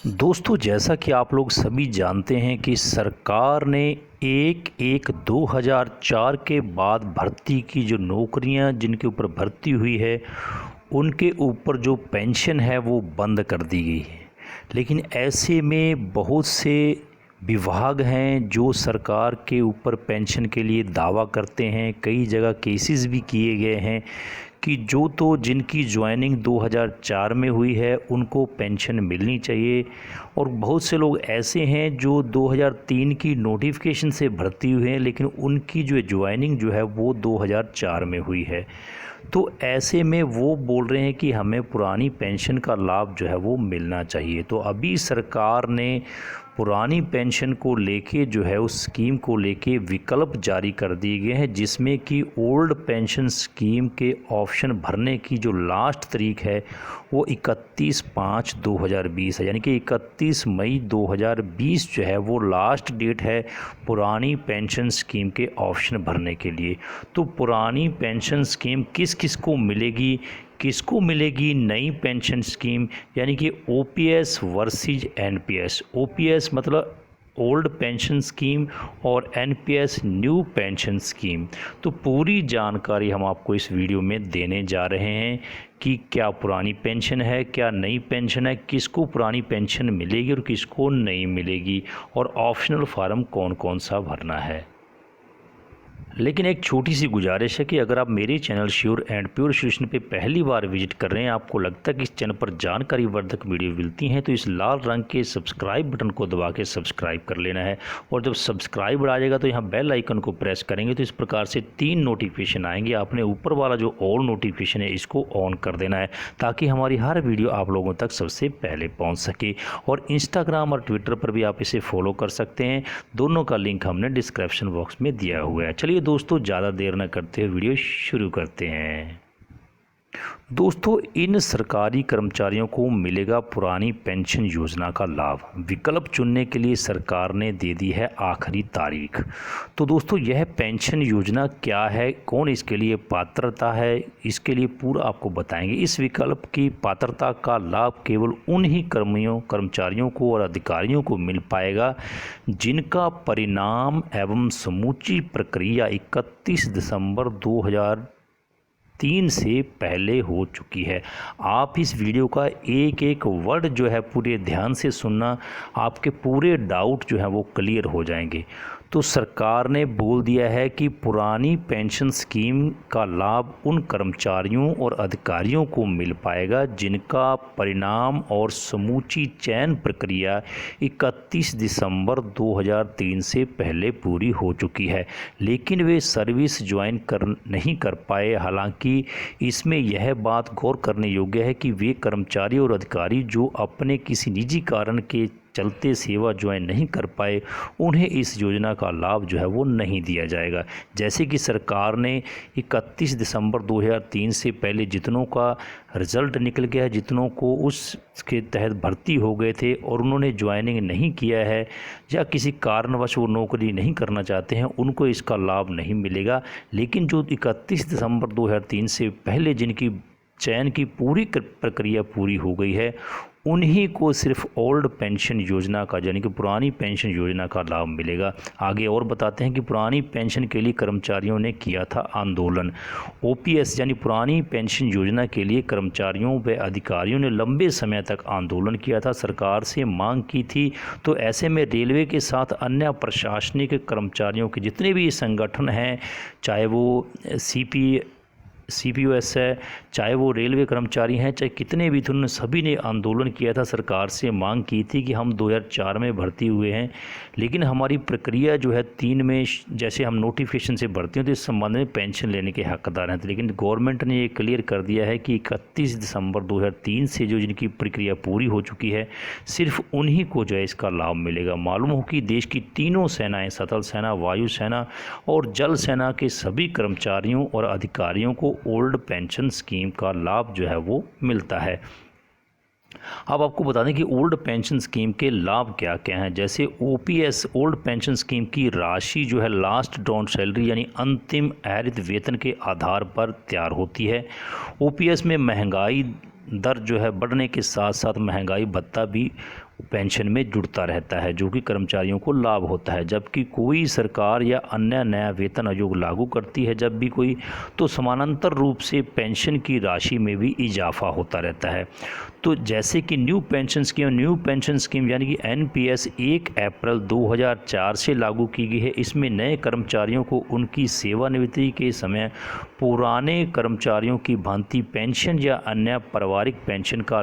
दोस्तों, जैसा कि आप लोग सभी जानते हैं कि सरकार ने 1/1/2004 के बाद भर्ती की जो नौकरियां जिनके ऊपर भर्ती हुई है उनके ऊपर जो पेंशन है वो बंद कर दी गई है। लेकिन ऐसे में बहुत से विभाग हैं जो सरकार के ऊपर पेंशन के लिए दावा करते हैं। कई जगह केसेस भी किए गए हैं कि जिनकी ज्वाइनिंग 2004 में हुई है उनको पेंशन मिलनी चाहिए, और बहुत से लोग ऐसे हैं जो 2003 की नोटिफिकेशन से भर्ती हुए हैं लेकिन उनकी जो ज्वाइनिंग जो है वो 2004 में हुई है। तो ऐसे में वो बोल रहे हैं कि हमें पुरानी पेंशन का लाभ जो है वो मिलना चाहिए। तो अभी सरकार ने पुरानी पेंशन को लेके जो है उस स्कीम को लेके विकल्प जारी कर दिए गए हैं, जिसमें कि ओल्ड पेंशन स्कीम के ऑप्शन भरने की जो लास्ट तारीख है वो 31/5/2020 है, यानी कि 31 मई 2020 जो है वो लास्ट डेट है पुरानी पेंशन स्कीम के ऑप्शन भरने के लिए। तो पुरानी पेंशन स्कीम किस किस को मिलेगी, किसको मिलेगी नई पेंशन स्कीम, यानी कि ओपीएस वर्सेस एनपीएस। ओपीएस मतलब ओल्ड पेंशन स्कीम और एनपीएस न्यू पेंशन स्कीम। तो पूरी जानकारी हम आपको इस वीडियो में देने जा रहे हैं कि क्या पुरानी पेंशन है, क्या नई पेंशन है, किसको पुरानी पेंशन मिलेगी और किसको नहीं मिलेगी, और ऑप्शनल फार्म कौन कौन सा भरना है। लेकिन एक छोटी सी गुजारिश है कि अगर आप मेरे channel sure and pure solution पे पहली बार विजिट कर रहे हैं, आपको लगता है कि इस चैनल पर जानकारी वर्धक वीडियो मिलती हैं, तो इस लाल रंग के सब्सक्राइब बटन को दबा के सब्सक्राइब कर लेना है। और जब सब्सक्राइब आ जाएगा तो यहाँ बेल आइकन को प्रेस करेंगे तो इस प्रकार से 3 नोटिफिकेशन आएंगे। आपने ऊपर वाला जो ऑल नोटिफिकेशन है इसको ऑन कर देना है ताकि हमारी हर वीडियो आप लोगों तक सबसे पहले पहुँच सके। और इंस्टाग्राम और ट्विटर पर भी आप इसे फॉलो कर सकते हैं, दोनों का लिंक हमने डिस्क्रिप्शन बॉक्स में दिया हुआ है। चलिए दोस्तों, ज़्यादा देर न करते हुए वीडियो शुरू करते हैं। दोस्तों, इन सरकारी कर्मचारियों को मिलेगा पुरानी पेंशन योजना का लाभ। विकल्प चुनने के लिए सरकार ने दे दी है आखिरी तारीख। तो दोस्तों, यह पेंशन योजना क्या है, कौन इसके लिए पात्रता है, इसके लिए पूरा आपको बताएंगे। इस विकल्प की पात्रता का लाभ केवल उन ही कर्मचारियों को और अधिकारियों को मिल पाएगा जिनका परिणाम एवं समूची प्रक्रिया 31 दिसंबर 2003 से पहले हो चुकी है। आप इस वीडियो का एक एक वर्ड जो है पूरे ध्यान से सुनना, आपके पूरे डाउट जो है वो क्लियर हो जाएंगे। तो सरकार ने बोल दिया है कि पुरानी पेंशन स्कीम का लाभ उन कर्मचारियों और अधिकारियों को मिल पाएगा जिनका परिणाम और समूची चयन प्रक्रिया 31 दिसंबर 2003 से पहले पूरी हो चुकी है, लेकिन वे सर्विस ज्वाइन नहीं कर पाए। हालांकि इसमें यह बात गौर करने योग्य है कि वे कर्मचारी और अधिकारी जो अपने किसी निजी कारण के चलते सेवा ज्वाइन नहीं कर पाए, उन्हें इस योजना का लाभ जो है वो नहीं दिया जाएगा। जैसे कि सरकार ने 31 दिसंबर 2003 से पहले जितनों का रिज़ल्ट निकल गया है, जितनों को उसके तहत भर्ती हो गए थे और उन्होंने ज्वाइनिंग नहीं किया है या किसी कारणवश वो नौकरी नहीं करना चाहते हैं, उनको इसका लाभ नहीं मिलेगा। लेकिन जो 31 दिसंबर 2003 से पहले जिनकी चयन की पूरी प्रक्रिया पूरी हो गई है, उन्हीं को सिर्फ ओल्ड पेंशन योजना का यानी कि पुरानी पेंशन योजना का लाभ मिलेगा। आगे और बताते हैं कि पुरानी पेंशन के लिए कर्मचारियों ने किया था आंदोलन। ओपीएस यानी पुरानी पेंशन योजना के लिए कर्मचारियों व अधिकारियों ने लंबे समय तक आंदोलन किया था, सरकार से मांग की थी। तो ऐसे में रेलवे के साथ अन्य प्रशासनिक कर्मचारियों के जितने भी संगठन हैं, चाहे वो CPOS है, चाहे वो रेलवे कर्मचारी हैं, चाहे कितने भी थे, उन्होंने सभी ने आंदोलन किया था, सरकार से मांग की थी कि हम 2004 में भर्ती हुए हैं लेकिन हमारी प्रक्रिया जो है 3 में जैसे हम नोटिफिकेशन से भर्ती हैं तो इस संबंध में पेंशन लेने के हकदार हैं। लेकिन गवर्नमेंट ने ये क्लियर कर दिया है कि 31 दिसंबर 2003 से जो जिनकी प्रक्रिया पूरी हो चुकी है, सिर्फ उन्हीं को जो है इसका लाभ मिलेगा। मालूम हो कि देश की तीनों सेनाएँ, स्थल सेना, वायु सेना और जल सेना के सभी कर्मचारियों और अधिकारियों को ओल्ड पेंशन स्कीम का लाभ जो है वो मिलता है। अब आपको बता दें कि ओल्ड पेंशन स्कीम के लाभ क्या क्या हैं। जैसे ओपीएस ओल्ड पेंशन स्कीम की राशि जो है लास्ट ड्रॉन सैलरी यानी अंतिम आहरित वेतन के आधार पर तैयार होती है। ओपीएस में महंगाई दर जो है बढ़ने के साथ साथ महंगाई भत्ता भी पेंशन में जुड़ता रहता है, जो कि कर्मचारियों को लाभ होता है। जबकि कोई सरकार या अन्य नया वेतन आयोग लागू करती है जब भी कोई, तो समानांतर रूप से पेंशन की राशि में भी इजाफा होता रहता है। तो जैसे कि न्यू पेंशन स्कीम यानी कि एनपीएस 1 अप्रैल 2004 से लागू की गई है। इसमें नए कर्मचारियों को उनकी सेवानिवृत्ति के समय पुराने कर्मचारियों की भांति पेंशन या अन्य पारिवारिक पेंशन का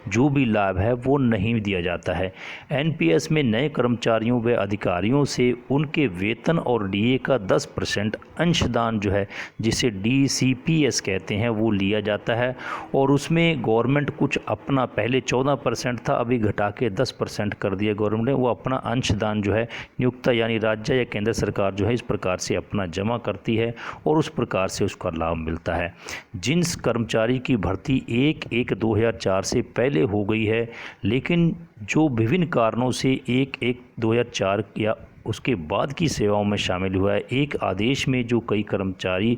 जो भी लाभ है वो नहीं दिया जाता है। एनपीएस में नए कर्मचारियों व अधिकारियों से उनके वेतन और डीए का 10% अंशदान जो है, जिसे डीसीपीएस कहते हैं, वो लिया जाता है। और उसमें गवर्नमेंट कुछ अपना, पहले 14% था, अभी घटा के 10% कर दिया गवर्नमेंट ने। वो अपना अंशदान जो है नियोक्ता यानी राज्य या केंद्र सरकार जो है इस प्रकार से अपना जमा करती है और उस प्रकार से उसका लाभ मिलता है। जिन कर्मचारी की भर्ती 1/1/2004 से पहले हो गई है, लेकिन जो विभिन्न कारणों से 1/1/2004 या उसके बाद की सेवाओं में शामिल हुआ है, एक आदेश में जो कई कर्मचारी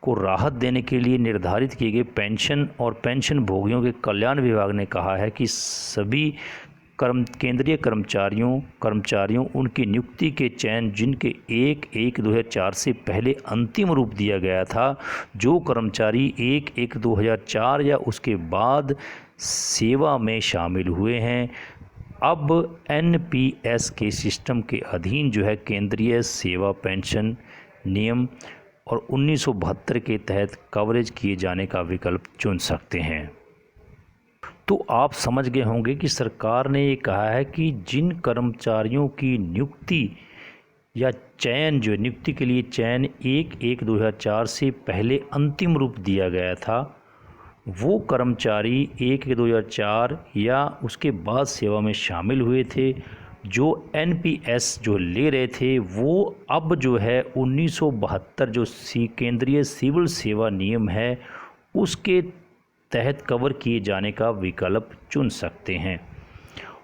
को राहत देने के लिए निर्धारित किए गए पेंशन और पेंशन भोगियों के कल्याण विभाग ने कहा है कि सभी केंद्रीय कर्मचारियों उनकी नियुक्ति के चयन जिनके 1/1/2004 से पहले अंतिम रूप दिया गया था, जो कर्मचारी 1/1/2004 या उसके बाद सेवा में शामिल हुए हैं, अब एनपीएस के सिस्टम के अधीन जो है केंद्रीय सेवा पेंशन नियम और 1972 के तहत कवरेज किए जाने का विकल्प चुन सकते हैं। तो आप समझ गए होंगे कि सरकार ने ये कहा है कि जिन कर्मचारियों की नियुक्ति या चयन, जो नियुक्ति के लिए चयन 1/1/2004 से पहले अंतिम रूप दिया गया था, वो कर्मचारी 1/1/2004 या उसके बाद सेवा में शामिल हुए थे, जो एनपीएस जो ले रहे थे, वो अब जो है 1972 जो केंद्रीय सिविल सेवा नियम है उसके तहत कवर किए जाने का विकल्प चुन सकते हैं।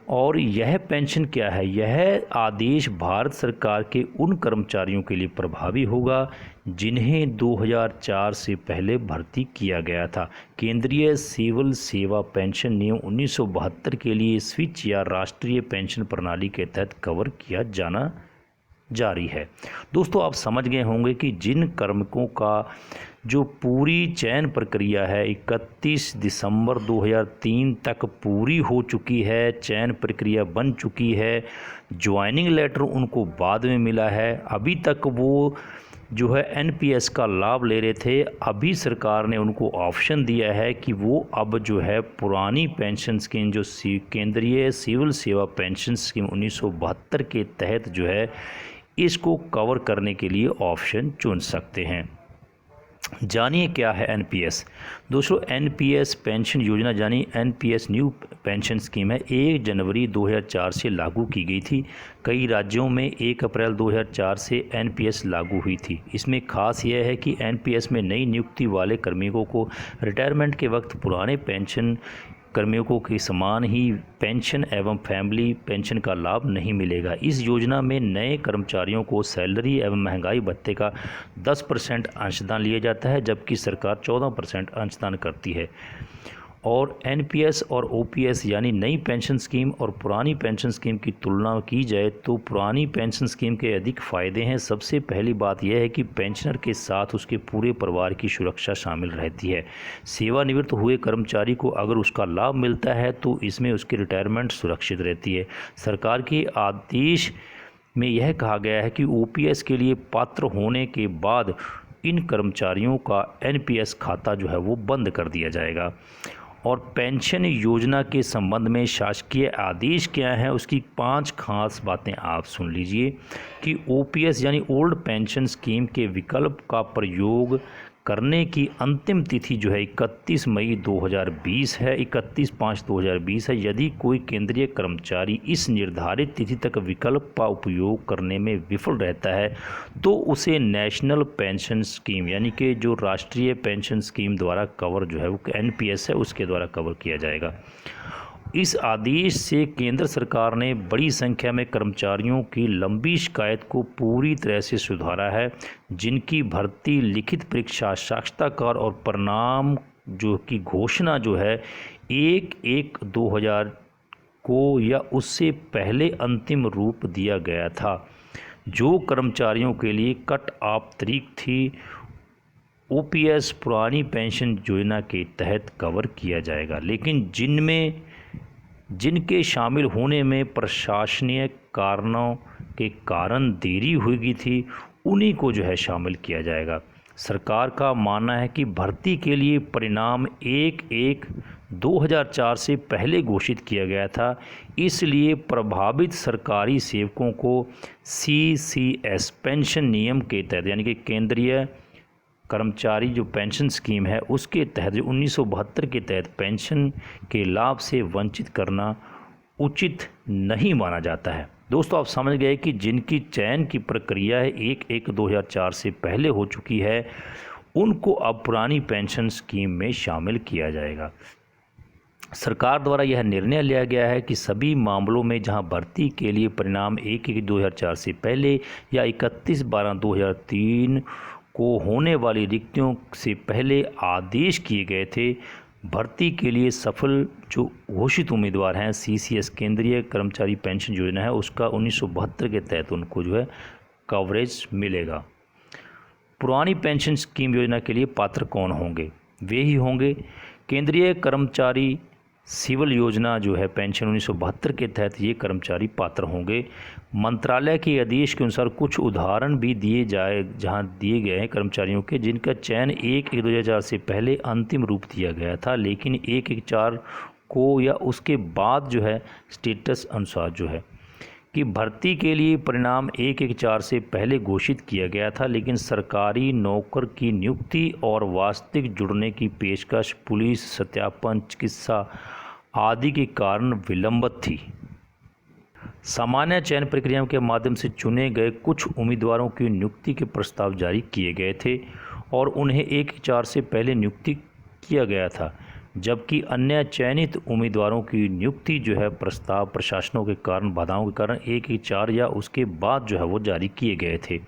और यह पेंशन क्या है? यह आदेश भारत सरकार के उन कर्मचारियों के लिए प्रभावी होगा जिन्हें 2004 से पहले भर्ती किया गया था। केंद्रीय सिविल सेवा पेंशन नियम 1972 के लिए स्विच या राष्ट्रीय पेंशन प्रणाली के तहत कवर किया जाना जारी है। दोस्तों, आप समझ गए होंगे कि जिन कार्मिकों का जो पूरी चयन प्रक्रिया है 31 दिसंबर 2003 तक पूरी हो चुकी है, चयन प्रक्रिया बन चुकी है, ज्वाइनिंग लेटर उनको बाद में मिला है, अभी तक वो जो है एनपीएस का लाभ ले रहे थे, अभी सरकार ने उनको ऑप्शन दिया है कि वो अब जो है पुरानी पेंशन स्कीम जो केंद्रीय सिविल सेवा पेंशन स्कीम 1972 के तहत जो है इसको कवर करने के लिए ऑप्शन चुन सकते हैं। जानिए क्या है एनपीएस। दोस्तों, एनपीएस पेंशन योजना यानी एनपीएस न्यू पेंशन स्कीम है, 1 जनवरी 2004 से लागू की गई थी। कई राज्यों में 1 अप्रैल 2004 से एनपीएस लागू हुई थी। इसमें खास यह है कि एनपीएस में नई नियुक्ति वाले कर्मियों को रिटायरमेंट के वक्त पुराने पेंशन कर्मियों के समान ही पेंशन एवं फैमिली पेंशन का लाभ नहीं मिलेगा। इस योजना में नए कर्मचारियों को सैलरी एवं महंगाई भत्ते का 10% अंशदान लिया जाता है, जबकि सरकार 14% अंशदान करती है। और एनपीएस और ओपीएस यानी नई पेंशन स्कीम और पुरानी पेंशन स्कीम की तुलना की जाए तो पुरानी पेंशन स्कीम के अधिक फ़ायदे हैं। सबसे पहली बात यह है कि पेंशनर के साथ उसके पूरे परिवार की सुरक्षा शामिल रहती है। सेवानिवृत्त हुए कर्मचारी को अगर उसका लाभ मिलता है तो इसमें उसकी रिटायरमेंट सुरक्षित रहती है। सरकार के आदेश में यह कहा गया है कि ओपीएस के लिए पात्र होने के बाद इन कर्मचारियों का एनपीएस खाता जो है वो बंद कर दिया जाएगा। और पेंशन योजना के संबंध में शासकीय आदेश क्या है, उसकी 5 खास बातें आप सुन लीजिए कि ओपीएस यानी ओल्ड पेंशन स्कीम के विकल्प का प्रयोग करने की अंतिम तिथि जो है 31 मई 2020 है, 31/5/2020 है। यदि कोई केंद्रीय कर्मचारी इस निर्धारित तिथि तक विकल्प का उपयोग करने में विफल रहता है तो उसे नेशनल पेंशन स्कीम यानी कि जो राष्ट्रीय पेंशन स्कीम द्वारा कवर जो है वो एनपीएस है उसके द्वारा कवर किया जाएगा। इस आदेश से केंद्र सरकार ने बड़ी संख्या में कर्मचारियों की लंबी शिकायत को पूरी तरह से सुधारा है, जिनकी भर्ती, लिखित परीक्षा, साक्षात्कार और परिणाम जो की घोषणा जो है 1/1/2004 को या उससे पहले अंतिम रूप दिया गया था। जो कर्मचारियों के लिए कट ऑफ तारीख थी, ओपीएस पुरानी पेंशन योजना के तहत कवर किया जाएगा, लेकिन जिनके शामिल होने में प्रशासनिक कारणों के कारण देरी हुई थी, उन्हीं को जो है शामिल किया जाएगा। सरकार का मानना है कि भर्ती के लिए परिणाम 1/1/2004 से पहले घोषित किया गया था, इसलिए प्रभावित सरकारी सेवकों को सीसीएस पेंशन नियम के तहत, यानी कि केंद्रीय कर्मचारी जो पेंशन स्कीम है उसके तहत, जो 1972 के तहत पेंशन के लाभ से वंचित करना उचित नहीं माना जाता है। दोस्तों, आप समझ गए कि जिनकी चयन की प्रक्रिया है 1/1/2004 से पहले हो चुकी है, उनको अब पुरानी पेंशन स्कीम में शामिल किया जाएगा। सरकार द्वारा यह निर्णय लिया गया है कि सभी मामलों में जहां भर्ती के लिए परिणाम 1/1/2004 से पहले या 31/12/2003 को होने वाली रिक्तियों से पहले आदेश किए गए थे, भर्ती के लिए सफल जो घोषित उम्मीदवार हैं, सीसीएस केंद्रीय कर्मचारी पेंशन योजना है उसका 1972 के तहत उनको जो है कवरेज मिलेगा। पुरानी पेंशन स्कीम योजना के लिए पात्र कौन होंगे? वे ही होंगे केंद्रीय कर्मचारी सिविल योजना जो है पेंशन 1972 के तहत ये कर्मचारी पात्र होंगे। मंत्रालय के आदेश के अनुसार कुछ उदाहरण भी दिए जाए जहां दिए गए हैं कर्मचारियों के जिनका चयन 1/1/2004 से पहले अंतिम रूप दिया गया था, लेकिन 1/1/4 को या उसके बाद जो है स्टेटस अनुसार जो है कि भर्ती के लिए परिणाम 1/1/4 से पहले घोषित किया गया था, लेकिन सरकारी नौकर की नियुक्ति और वास्तविक जुड़ने की पेशकश, पुलिस सत्यापन, चिकित्सा आदि के कारण विलंबित थी। सामान्य चयन प्रक्रियाओं के माध्यम से चुने गए कुछ उम्मीदवारों की नियुक्ति के प्रस्ताव जारी किए गए थे और उन्हें 1/4 से पहले नियुक्ति किया गया था, जबकि अन्य चयनित उम्मीदवारों की नियुक्ति जो है प्रस्ताव प्रशासनों के कारण, बाधाओं के कारण 1/4 या उसके बाद जो है वो जारी किए गए थे।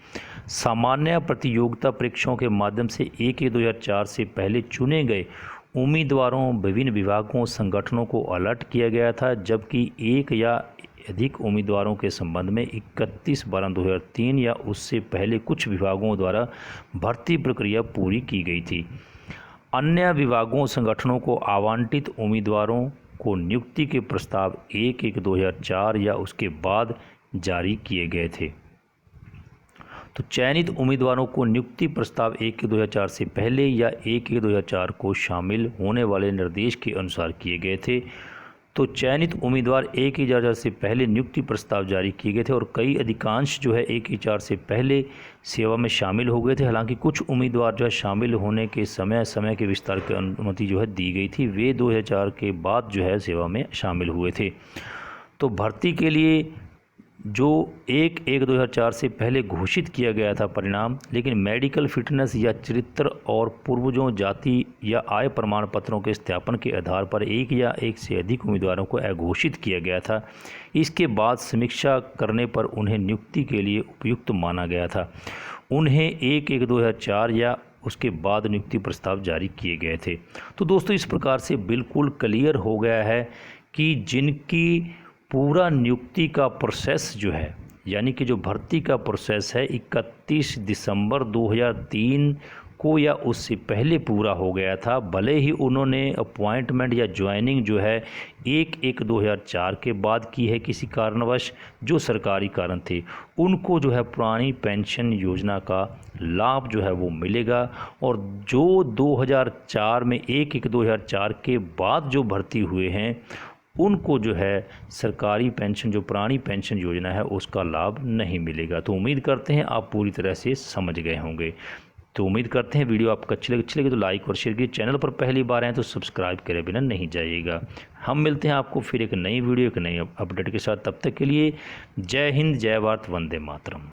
सामान्य प्रतियोगिता परीक्षाओं के माध्यम से 1/1/2004 से पहले चुने गए उम्मीदवारों, विभिन्न विभागों, संगठनों को अलर्ट किया गया था, जबकि एक या अधिक उम्मीदवारों के संबंध में 31/12/2003 या उससे पहले कुछ विभागों द्वारा भर्ती प्रक्रिया पूरी की गई थी। अन्य विभागों, संगठनों को आवंटित उम्मीदवारों को नियुक्ति के प्रस्ताव 1/1/2004 या उसके बाद जारी किए गए थे। तो चयनित उम्मीदवारों को नियुक्ति प्रस्ताव 1/1/2004 से पहले या 1/1/2004 को शामिल होने वाले निर्देश के अनुसार किए गए थे। तो चयनित उम्मीदवार 1/1/2004 से पहले नियुक्ति प्रस्ताव जारी किए गए थे और अधिकांश जो है 1/1/4 से पहले सेवा में शामिल हो गए थे। हालांकि कुछ उम्मीदवार जो है शामिल होने के समय के विस्तार की अनुमति जो है दी गई थी, वे 2004 के बाद जो है सेवा में शामिल हुए थे। तो भर्ती के लिए जो 1/1/2004 से पहले घोषित किया गया था परिणाम, लेकिन मेडिकल फिटनेस या चरित्र और पूर्वजों, जाति या आय प्रमाण पत्रों के सत्यापन के आधार पर एक या एक से अधिक उम्मीदवारों को अघोषित किया गया था। इसके बाद समीक्षा करने पर उन्हें नियुक्ति के लिए उपयुक्त माना गया था। उन्हें 1/1/2004 या उसके बाद नियुक्ति प्रस्ताव जारी किए गए थे। तो दोस्तों, इस प्रकार से बिल्कुल क्लियर हो गया है कि जिनकी पूरा नियुक्ति का प्रोसेस जो है, यानी कि जो भर्ती का प्रोसेस है 31 दिसंबर 2003 को या उससे पहले पूरा हो गया था, भले ही उन्होंने अपॉइंटमेंट या ज्वाइनिंग जो है 1/1/2004 के बाद की है किसी कारणवश, जो सरकारी कारण थे, उनको जो है पुरानी पेंशन योजना का लाभ जो है वो मिलेगा। और जो 2004 में 1/1/2004 के बाद जो भर्ती हुए हैं, उनको जो है सरकारी पेंशन, जो पुरानी पेंशन योजना है, उसका लाभ नहीं मिलेगा। तो उम्मीद करते हैं आप पूरी तरह से समझ गए होंगे। तो उम्मीद करते हैं वीडियो आपको अच्छी लगी तो लाइक और शेयर कीजिए। चैनल पर पहली बार आए तो सब्सक्राइब करे बिना नहीं जाइएगा। हम मिलते हैं आपको फिर एक नई वीडियो, एक नई अपडेट के साथ। तब तक के लिए जय हिंद, जय भारत, वंदे मातरम।